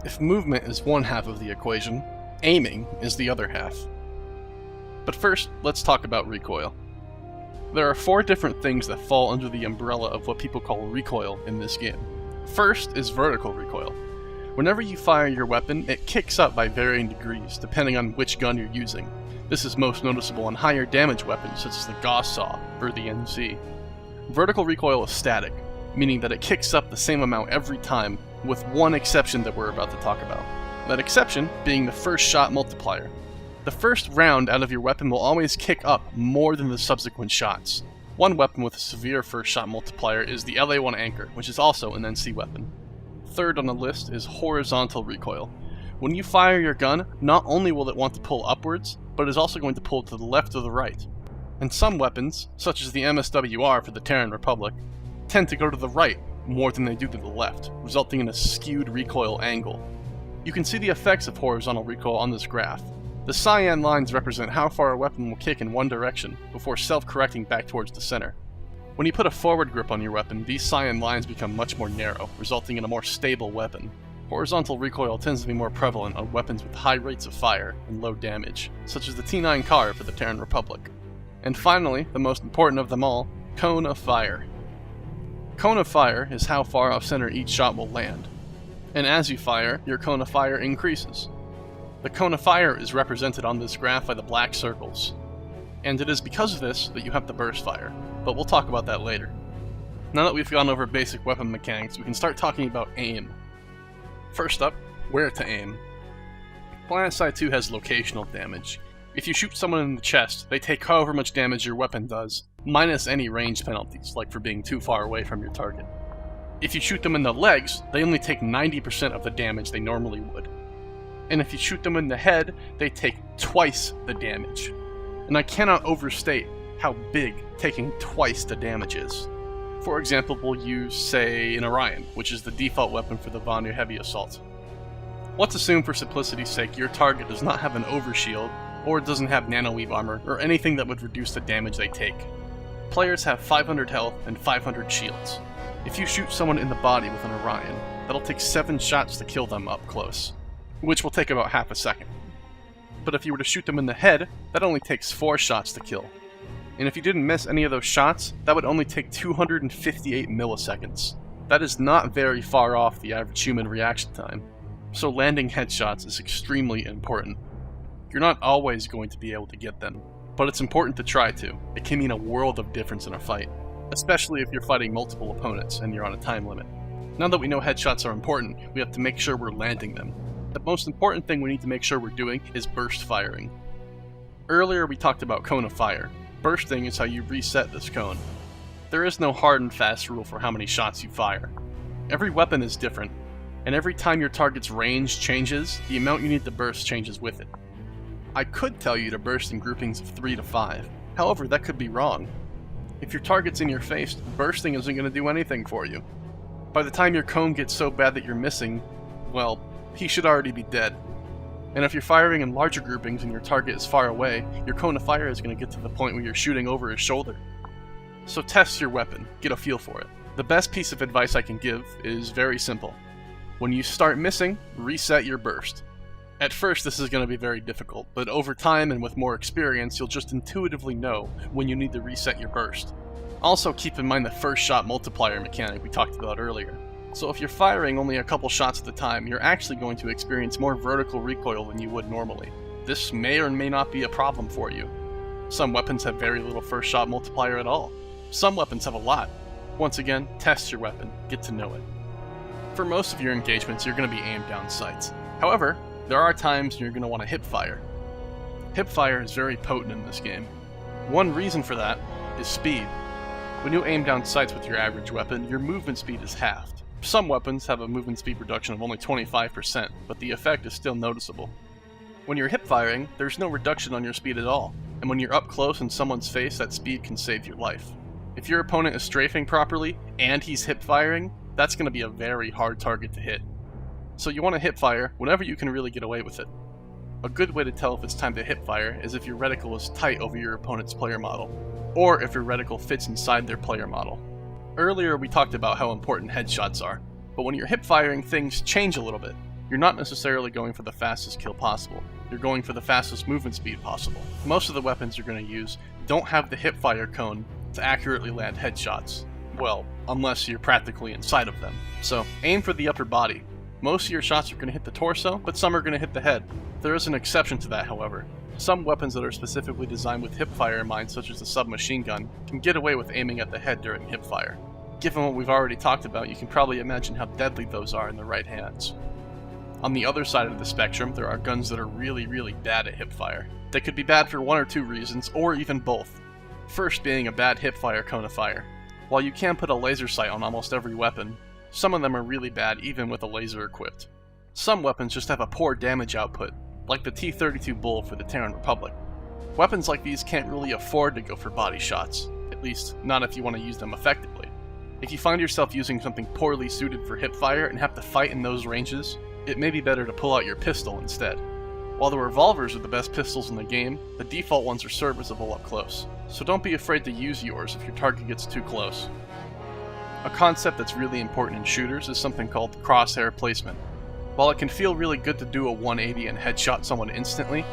If movement is one half of the equation, aiming is the other half. But first, let's talk about recoil. There are 4 different things that fall under the umbrella of what people call recoil in this game. First is vertical recoil. Whenever you fire your weapon, it kicks up by varying degrees depending on which gun you're using. This is most noticeable on higher damage weapons such as the Gauss Saw or the NZ. Vertical recoil is static, meaning that it kicks up the same amount every time, with one exception that we're about to talk about. That exception being the first shot multiplier. The first round out of your weapon will always kick up more than the subsequent shots. One weapon with a severe first shot multiplier is the LA-1 Anchor, which is also an NC weapon. Third on the list is horizontal recoil. When you fire your gun, not only will it want to pull upwards, but is also going to pull to the left or the right. And some weapons, such as the MSWR for the Terran Republic, tend to go to the right more than they do to the left, resulting in a skewed recoil angle. You can see the effects of horizontal recoil on this graph. The cyan lines represent how far a weapon will kick in one direction, before self-correcting back towards the center. When you put a forward grip on your weapon, these cyan lines become much more narrow, resulting in a more stable weapon. Horizontal recoil tends to be more prevalent on weapons with high rates of fire and low damage, such as the T9 Car for the Terran Republic. And finally, the most important of them all, cone of fire. Cone of fire is how far off center each shot will land. And as you fire, your cone of fire increases. The cone of fire is represented on this graph by the black circles. And it is because of this that you have the burst fire, but we'll talk about that later. Now that we've gone over basic weapon mechanics, we can start talking about aim. First up, where to aim. Planetside 2 has locational damage. If you shoot someone in the chest, they take however much damage your weapon does, minus any range penalties, like for being too far away from your target. If you shoot them in the legs, they only take 90% of the damage they normally would. And if you shoot them in the head, they take twice the damage. And I cannot overstate how big taking twice the damage is. For example, we'll use, say, an Orion, which is the default weapon for the Vanir Heavy Assault. Let's assume for simplicity's sake your target does not have an overshield, or doesn't have nanoweave armor, or anything that would reduce the damage they take. Players have 500 health and 500 shields. If you shoot someone in the body with an Orion, that'll take 7 shots to kill them up close, which will take about half a second. But if you were to shoot them in the head, that only takes 4 shots to kill. And if you didn't miss any of those shots, that would only take 258 milliseconds. That is not very far off the average human reaction time. So landing headshots is extremely important. You're not always going to be able to get them, but it's important to try to. It can mean a world of difference in a fight, especially if you're fighting multiple opponents and you're on a time limit. Now that we know headshots are important, we have to make sure we're landing them. The most important thing we need to make sure we're doing is burst firing. Earlier we talked about cone of fire. Bursting is how you reset this cone. There is no hard and fast rule for how many shots you fire. Every weapon is different, and every time your target's range changes, the amount you need to burst changes with it. I could tell you to burst in groupings of 3 to 5, however that could be wrong. If your target's in your face, bursting isn't going to do anything for you. By the time your cone gets so bad that you're missing, well, he should already be dead. And if you're firing in larger groupings and your target is far away, your cone of fire is going to get to the point where you're shooting over his shoulder. So test your weapon, get a feel for it. The best piece of advice I can give is very simple. When you start missing, reset your burst. At first this is going to be very difficult, but over time and with more experience you'll just intuitively know when you need to reset your burst. Also keep in mind the first shot multiplier mechanic we talked about earlier. So if you're firing only a couple shots at a time, you're actually going to experience more vertical recoil than you would normally. This may or may not be a problem for you. Some weapons have very little first shot multiplier at all. Some weapons have a lot. Once again, test your weapon, get to know it. For most of your engagements, you're going to be aimed down sights. However, there are times when you're going to want to hip fire. Hip fire is very potent in this game. One reason for that is speed. When you aim down sights with your average weapon, your movement speed is halved. Some weapons have a movement speed reduction of only 25%, but the effect is still noticeable. When you're hip firing, there's no reduction on your speed at all, and when you're up close in someone's face, that speed can save your life. If your opponent is strafing properly, and he's hip firing, that's going to be a very hard target to hit. So you want to hip fire whenever you can really get away with it. A good way to tell if it's time to hip fire is if your reticle is tight over your opponent's player model, or if your reticle fits inside their player model. Earlier we talked about how important headshots are, but when you're hip firing things change a little bit. you're not necessarily going for the fastest kill possible. You're going for the fastest movement speed possible. Most of the weapons you're going to use don't have the hipfire cone to accurately land headshots. Well, unless you're practically inside of them. So, aim for the upper body. Most of your shots are going to hit the torso, but some are going to hit the head. There is an exception to that, however. Some weapons that are specifically designed with hipfire in mind, such as the submachine gun, can get away with aiming at the head during hipfire. Given what we've already talked about, you can probably imagine how deadly those are in the right hands. On the other side of the spectrum, there are guns that are really bad at hipfire. They could be bad for one or two reasons, or even both. First being a bad hipfire cone of fire. While you can put a laser sight on almost every weapon, some of them are really bad even with a laser equipped. Some weapons just have a poor damage output, like the T-32 Bull for the Terran Republic. Weapons like these can't really afford to go for body shots, at least not if you want to use them effectively. If you find yourself using something poorly suited for hipfire and have to fight in those ranges, it may be better to pull out your pistol instead. While the revolvers are the best pistols in the game, the default ones are serviceable up close, so don't be afraid to use yours if your target gets too close. A concept that's really important in shooters is something called crosshair placement. While it can feel really good to do a 180 and headshot someone instantly,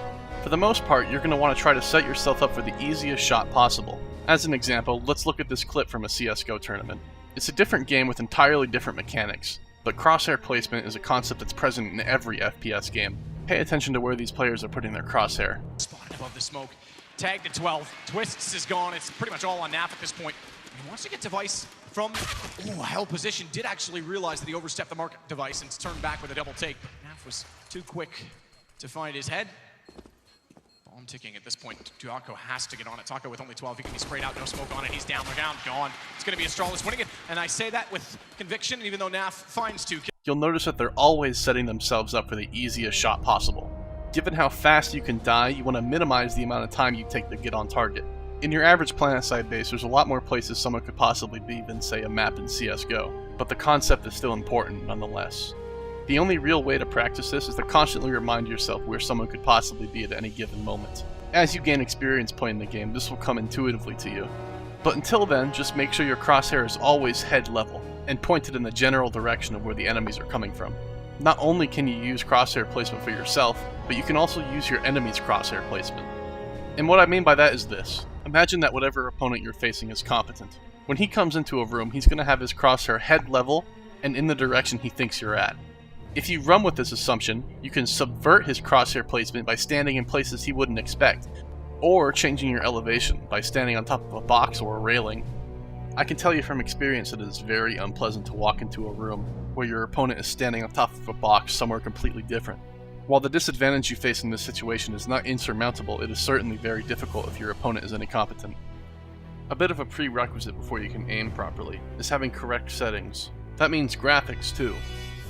for the most part you're going to want to try to set yourself up for the easiest shot possible. As an example, let's look at this clip from a CSGO tournament. It's a different game with entirely different mechanics, but crosshair placement is a concept that's present in every FPS game. Pay attention to where these players are putting their crosshair. Spotted above the smoke, tagged at 12, Twists is gone, it's pretty much all on Naf at this point. He wants to get Device from a held position, did actually realize that he overstepped the mark Device and turned back with a double take. Naf was too quick to find his head. Bomb ticking at this point. Taco has to get on it. Taco with only 12, he can be sprayed out, no smoke on it. He's down, gone. It's going to be Astralis winning it, and I say that with conviction, even though Naf finds 2 kills. You'll notice that they're always setting themselves up for the easiest shot possible. Given how fast you can die, you want to minimize the amount of time you take to get on target. In your average Planetside base, there's a lot more places someone could possibly be than, say, a map in CSGO, but the concept is still important nonetheless. The only real way to practice this is to constantly remind yourself where someone could possibly be at any given moment. As you gain experience playing the game, this will come intuitively to you. But until then, just make sure your crosshair is always head level, and pointed in the general direction of where the enemies are coming from. Not only can you use crosshair placement for yourself, but you can also use your enemy's crosshair placement. And what I mean by that is this. Imagine that whatever opponent you're facing is competent. When he comes into a room, he's going to have his crosshair head level and in the direction he thinks you're at. If you run with this assumption, you can subvert his crosshair placement by standing in places he wouldn't expect, or changing your elevation by standing on top of a box or a railing. I can tell you from experience that it is very unpleasant to walk into a room where your opponent is standing on top of a box somewhere completely different. While the disadvantage you face in this situation is not insurmountable, it is certainly very difficult if your opponent is incompetent. A bit of a prerequisite before you can aim properly is having correct settings. That means graphics too.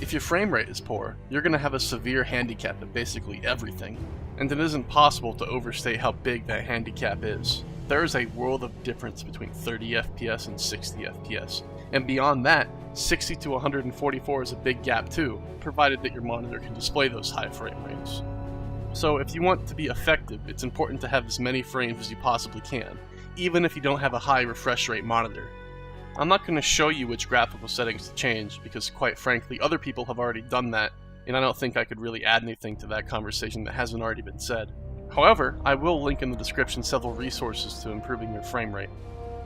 If your frame rate is poor, you're going to have a severe handicap at basically everything, and it isn't possible to overstate how big that handicap is. There is a world of difference between 30 FPS and 60 FPS, and beyond that, 60 to 144 is a big gap too, provided that your monitor can display those high frame rates. So if you want to be effective, it's important to have as many frames as you possibly can, even if you don't have a high refresh rate monitor. I'm not going to show you which graphical settings to change, because quite frankly, other people have already done that, and I don't think I could really add anything to that conversation that hasn't already been said. However, I will link in the description several resources to improving your frame rate.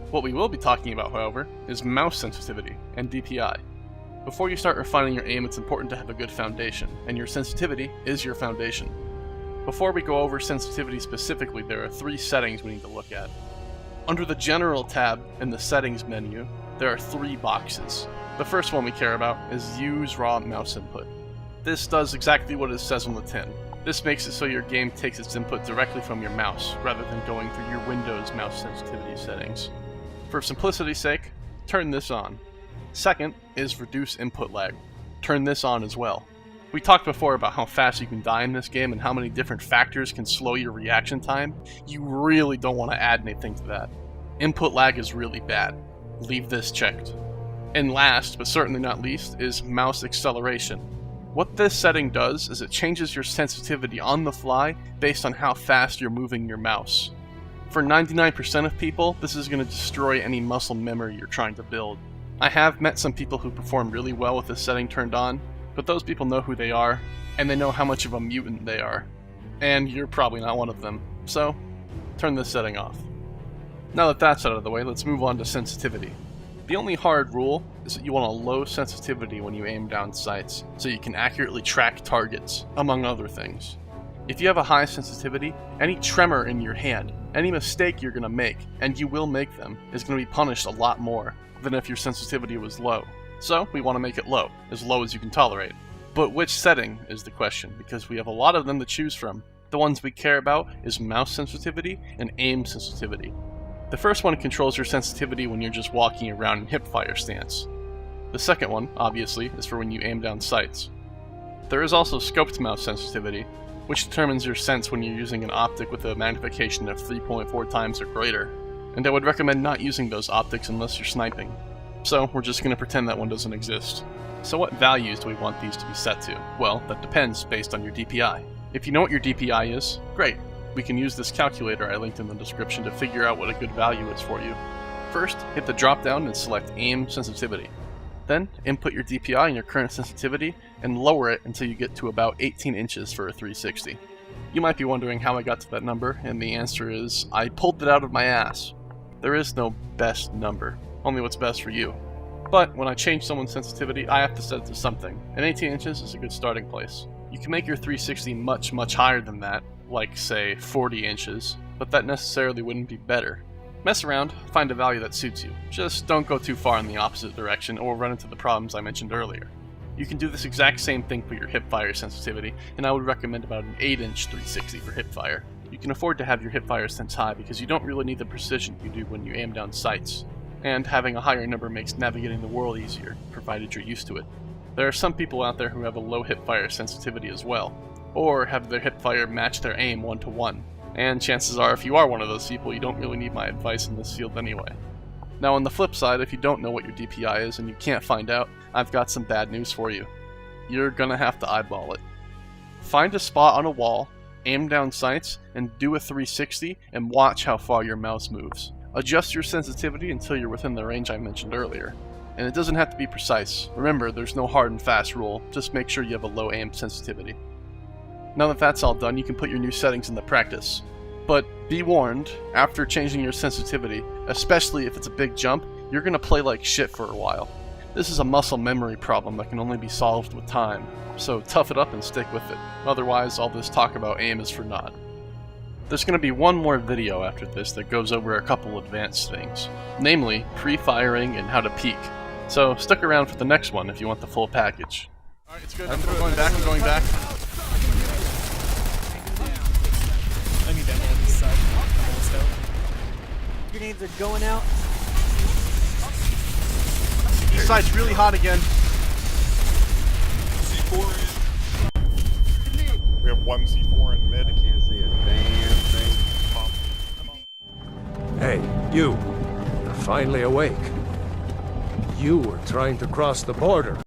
What we will be talking about, however, is mouse sensitivity and DPI. Before you start refining your aim, it's important to have a good foundation, and your sensitivity is your foundation. Before we go over sensitivity specifically, there are 3 settings we need to look at. Under the General tab in the Settings menu, there are 3 boxes. The first one we care about is Use Raw Mouse Input. This does exactly what it says on the tin. This makes it so your game takes its input directly from your mouse, rather than going through your Windows mouse sensitivity settings. For simplicity's sake, turn this on. Second is Reduce Input Lag. Turn this on as well. We talked before about how fast you can die in this game and how many different factors can slow your reaction time. You really don't want to add anything to that. Input lag is really bad. Leave this checked. And last, but certainly not least, is mouse acceleration. What this setting does is it changes your sensitivity on the fly based on how fast you're moving your mouse. For 99% of people, this is going to destroy any muscle memory you're trying to build. I have met some people who perform really well with this setting turned on, but those people know who they are, and they know how much of a mutant they are. And you're probably not one of them, so turn this setting off. Now that that's out of the way, let's move on to sensitivity. The only hard rule is that you want a low sensitivity when you aim down sights, so you can accurately track targets, among other things. If you have a high sensitivity, any tremor in your hand, any mistake you're going to make, and you will make them, is going to be punished a lot more than if your sensitivity was low. So we want to make it low as you can tolerate. But which setting is the question, because we have a lot of them to choose from. The ones we care about is mouse sensitivity and aim sensitivity. The first one controls your sensitivity when you're just walking around in hipfire stance. The second one, obviously, is for when you aim down sights. There is also scoped mouse sensitivity, which determines your sense when you're using an optic with a magnification of 3.4 times or greater, and I would recommend not using those optics unless you're sniping. So we're just going to pretend that one doesn't exist. So what values do we want these to be set to? Well, that depends based on your DPI. If you know what your DPI is, great. We can use this calculator I linked in the description to figure out what a good value is for you. First, hit the drop down and select aim sensitivity. Then, input your DPI and your current sensitivity and lower it until you get to about 18 inches for a 360. You might be wondering how I got to that number, and the answer is, I pulled it out of my ass. There is no best number, only what's best for you. But when I change someone's sensitivity, I have to set it to something, and 18 inches is a good starting place. You can make your 360 much higher than that, like say 40 inches, but that necessarily wouldn't be better. Mess around, find a value that suits you. Just don't go too far in the opposite direction or run into the problems I mentioned earlier. You can do this exact same thing for your hipfire sensitivity, and I would recommend about an 8-inch 360 for hipfire. You can afford to have your hipfire sense high because you don't really need the precision you do when you aim down sights, and having a higher number makes navigating the world easier, provided you're used to it. There are some people out there who have a low hipfire sensitivity as well, or have their hipfire match their aim 1-to-1. And chances are, if you are one of those people, you don't really need my advice in this field anyway. Now on the flip side, if you don't know what your DPI is and you can't find out, I've got some bad news for you. You're gonna have to eyeball it. Find a spot on a wall, aim down sights, and do a 360 and watch how far your mouse moves. Adjust your sensitivity until you're within the range I mentioned earlier. And it doesn't have to be precise. Remember, there's no hard and fast rule, just make sure you have a low aim sensitivity. Now that that's all done, you can put your new settings into practice. But be warned, after changing your sensitivity, especially if it's a big jump, you're going to play like shit for a while. This is a muscle memory problem that can only be solved with time, so tough it up and stick with it. Otherwise, all this talk about aim is for naught. There's going to be one more video after this that goes over a couple advanced things, namely pre-firing and how to peek. So stick around for the next one if you want the full package. Alright, it's good. I'm going back. I need ammo on this side. I'm almost out. Grenades are going out. East side's really hot again. C4 in. We have one C4 in mid. I can't see a damn thing. Hey, you. You're finally awake. You were trying to cross the border.